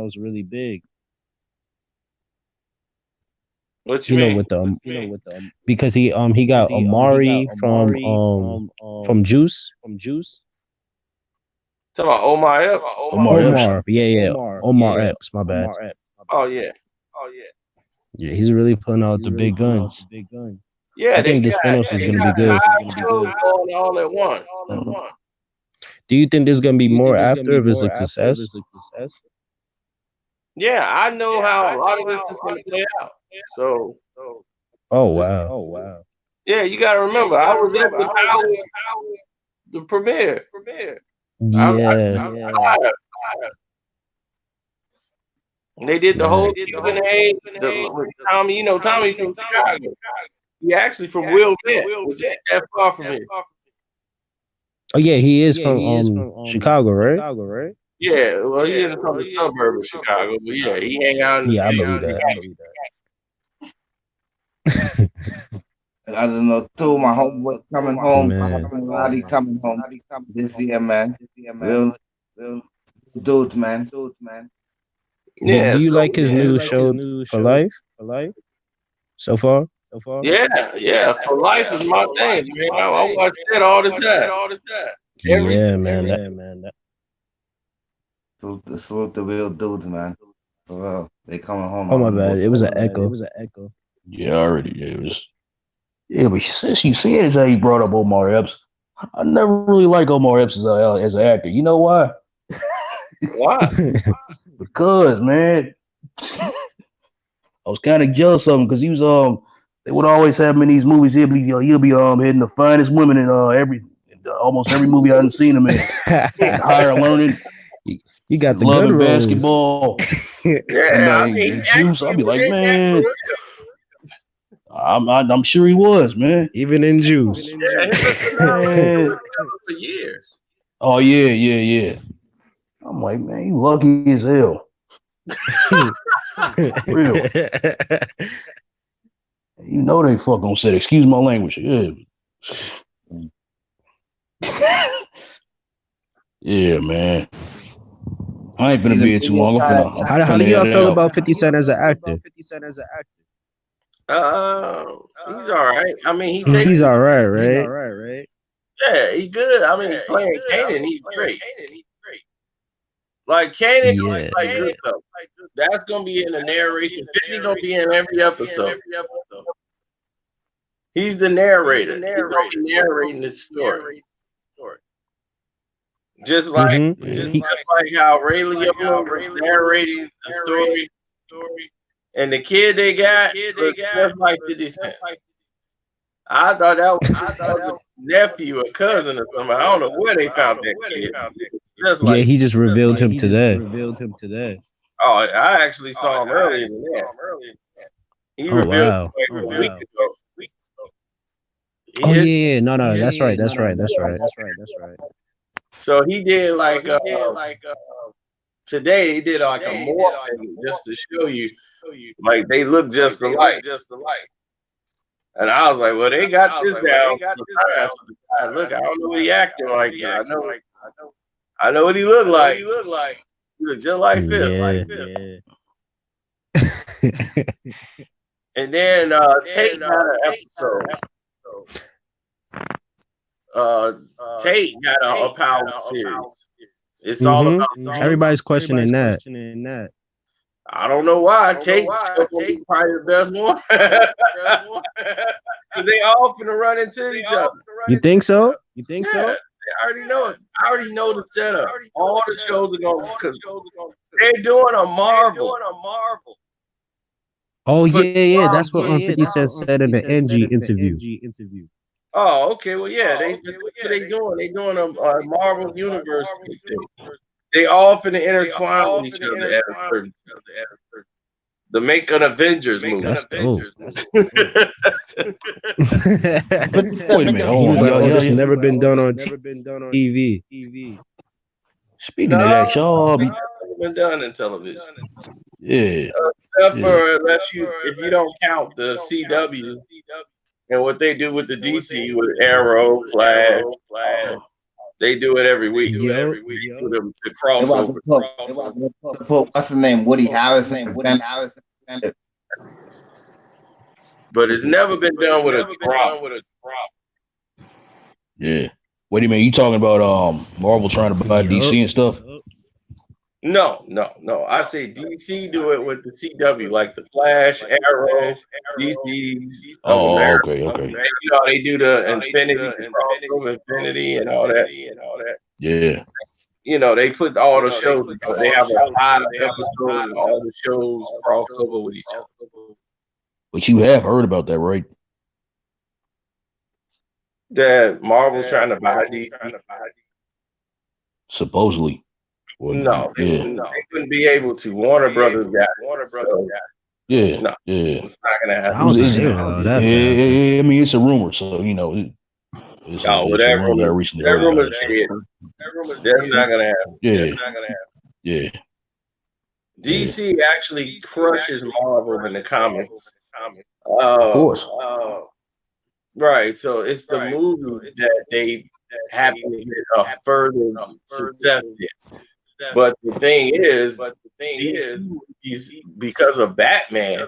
What you You know, mean? with the because he got Amari from Juice. Talking about Omar Epps? Omar Epps. Omar, yeah, Omar Epps. My bad. Oh yeah. Yeah, he's really pulling out the big guns. Yeah, I think the spinoffs is gonna be good. 5 shows going all at once. Do you think there's gonna be more after if it's a success? Yeah, I know how a lot of this is going to play out. So, Oh wow. yeah, you got to remember, I was at the premiere. Yeah. They did the Man. whole Q&A. With Tommy, Tommy from Chicago. He actually from Wilmette, which ain't that far from here. Oh yeah, he is from Chicago, right? Yeah, well, he is from the suburb of Chicago, but yeah, he hang out in the Yeah, I believe that. I don't know too. My homeboy coming home. Man. Roddy coming home this year, man. Real dudes, man. Yeah, Do you so, like his new show for life? So far? Yeah. For life is my thing, man. I watch that all the time. Yeah, man. Salute the real dudes, man. For real. They coming home. Oh my bad. It was an echo. Yeah, already. Yeah, it was. Yeah, but since you said how you brought up Omar Epps, I never really liked Omar Epps as an actor. You know why? Why? Because, man, I was kind of jealous of him because he was they would always have him in these movies. He'll be hitting the finest women in almost every movie I've seen him in. Higher Learning. You got the Love good and roles. Basketball. Yeah, I mean, Juice. I'll be like, man. I'm sure he was, man. Even in Juice. Yeah, for years. Oh yeah. I'm like, man, you lucky as hell. Real. You know they fuck on set. Excuse my language. Yeah. Yeah, man. I ain't gonna be here too long. How do y'all feel about 50 Cent as an actor? He's all right. I mean, He's all right? Yeah, he's good. I mean, playing Kanan, he's great. Like Kanan, like good stuff. That's gonna be in the narration. 50 gonna be in every episode. He's the narrator. He's gonna be narrating the story. Just like how Ray Liotta was narrating the story, and the kid they got was just like 50 Cent. I thought that was a nephew or cousin or something. I don't know where they found that kid. Just like, he just revealed him today. Oh, I actually saw him earlier than that. He revealed him a week ago. Yeah. No, that's right. So he did like today he did like a more just to show you like they look just alike. And I was like, well, they got this down. Look, I don't know what he acting like. I know what he looked like. He looked just like Phil. And then Tate got an episode. Tate got a Power series. It's all about everybody's questioning that. I don't know why. Tate probably the best one. Because they all finna run into each other. You think so? I already know it. I already know the setup. All the shows are going because they're doing a Marvel. Oh yeah. That's what 50 Cent said in the NG interview. Oh, okay. Well, yeah, that's what they doing. They doing a Marvel universe thing. They all finna intertwine with each other at a certain to make an Avengers movie. That's dope. Wait a minute. He was like, it's never been done on TV. Speaking of that, y'all been done in television. Yeah. Except for if you don't count the CW and what they do with the DC with Arrow, Flash, they do it every week. They do the crossover. Put what's the name? Woody Harrelson. But it's never been done with a drop. Yeah. What do you mean? You talking about Marvel trying to buy DC and stuff? No. I say DC do it with the CW, like the Flash, Arrow, DC's. Oh, okay. They do the Infinity, Infinity, and all that. Yeah. They put all the shows. They have a high episode, and all the shows cross over with each other. But you have heard about that, right? That Marvel's trying to buy DC. Supposedly. Well, no, they wouldn't be able to. Warner Brothers got it. Yeah. No, it's not gonna happen. I mean, it's a rumor, so it's whatever. A rumor that I recently that heard rumor's about dead. That's not gonna happen. Yeah. DC actually crushes Marvel in the comics. Of course. Right. So it's the movie that they have to get a further success in. But the thing is, DC, because of Batman,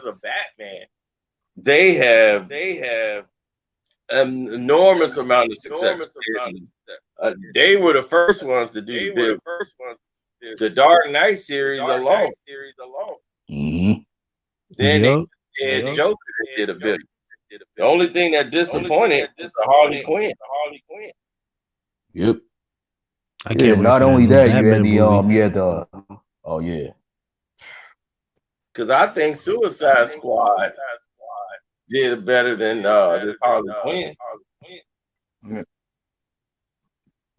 they have an enormous amount of success. They were the first ones to do the Dark Knight series alone. Mm-hmm. Then they did Joker that did $1 billion. The only thing that disappointed is the Harley Quinn. Yep. I can't. Not only that, you had the because I think Suicide Squad did better than this Harley Quinn.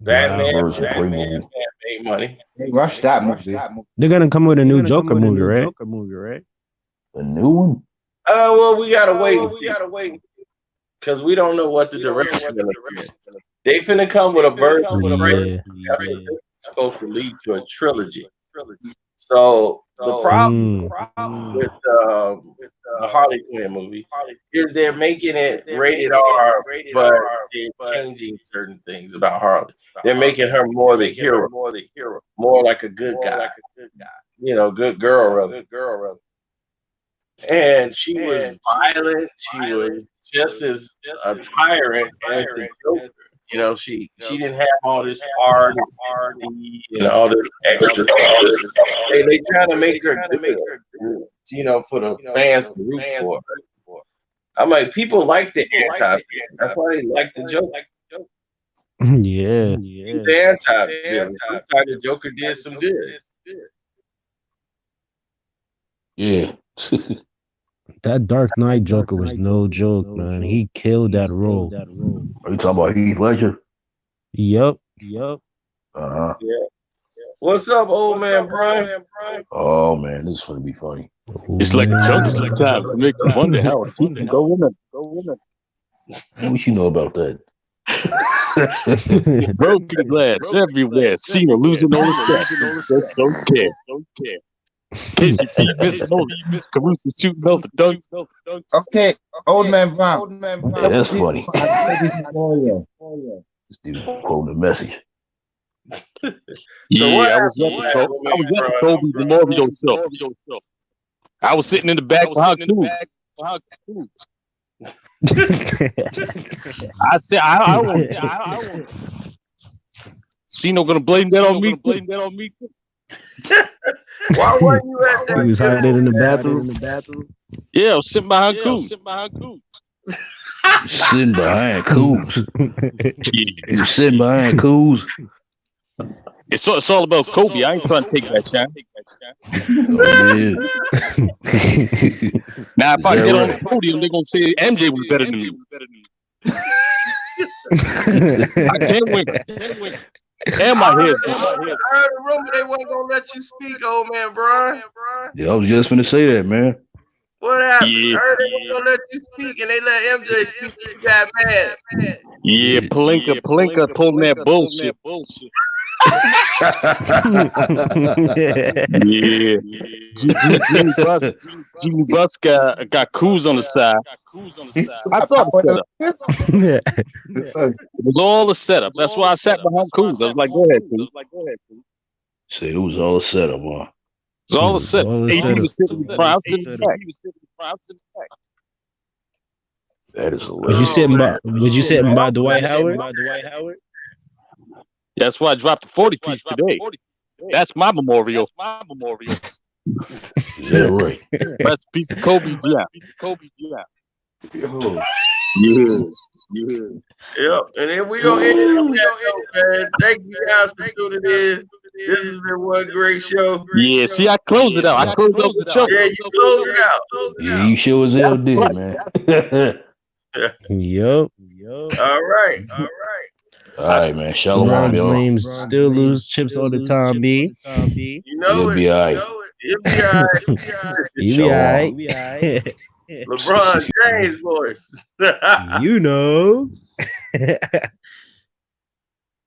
Batman made money. They rushed that movie. They're gonna come with a new Joker movie, right? A new one? Well, we gotta wait. Because we don't know what the direction gonna be. They finna come with a version that's supposed to lead to a trilogy. So the problem with the Harley Quinn movie is they're making it rated R, but they're changing certain things about Harley. They're making her more the hero, more like a good guy. Good girl, rather. And she was violent. She was just as a tyrant as the Joker. She didn't have all this hard and all this extra. They trying to make her good, for the fans to root for. I'm like, people like the anti. That's why they like the Joker. Yeah. The anti. The Joker did some good. Yeah. That Dark Knight Joker was no joke, man. He killed that role. Are you talking about Heath Ledger? Yep. Uh-huh. Yeah. What's up, old man Bryant? Oh man, this is gonna be funny. It's like a joke sometimes. It makes me wonder how he can go in it. What you know about that? Broken glass everywhere. Cena losing all the steps. Don't care. Caruso shooting off the dunk. Okay, old man Brown. Yeah, that's funny. This dude quoting a message. I was at the Kobe Memorial show. I was sitting in the back behind Cool. I said, I won't. Cino gonna blame that on me. Why weren't you at that? He was hiding in the bathroom. Yeah, I was sitting behind Cool. Sitting behind Cools. You sitting behind Cools. It's all about Kobe. I ain't trying to take that shot. Oh, yeah. Now, if I get on the podium, they're gonna say MJ was better than me. I can't win. And my head's I heard a rumor they wasn't gonna let you speak, old man Brian. Yeah, I was just finna say that, man. What happened? I heard they wasn't gonna let you speak, and they let MJ speak. You got mad. Yeah, Palinka pulling that bullshit. Yeah. Jimmy Bus got Cruz on the side. I saw the setup. It was all a setup. That's why I sat behind Cruz. I was like, go ahead, Cruz. Say it was all set up, huh? It was all a setup. AD was sitting in the front. I was sitting in the back. That is Was hilarious. you sitting by Dwight Howard? That's why I dropped the 40 piece today. That's my memorial. Is that right? Rest in peace to Kobe. Yeah. Yep. And then we gonna end it on that note, man. Thank you guys for tuning in. This has been one great show. Yeah, see, I close it out. I close out the show. Yeah, you close it out. Yeah, you sure as hell did, man. Yup. All right. All right, man. Shalom, LeBron y'all. James still lose chips all the time, B. You know You'll it. be all right. You'll be all right. You be alright. LeBron James voice. You know.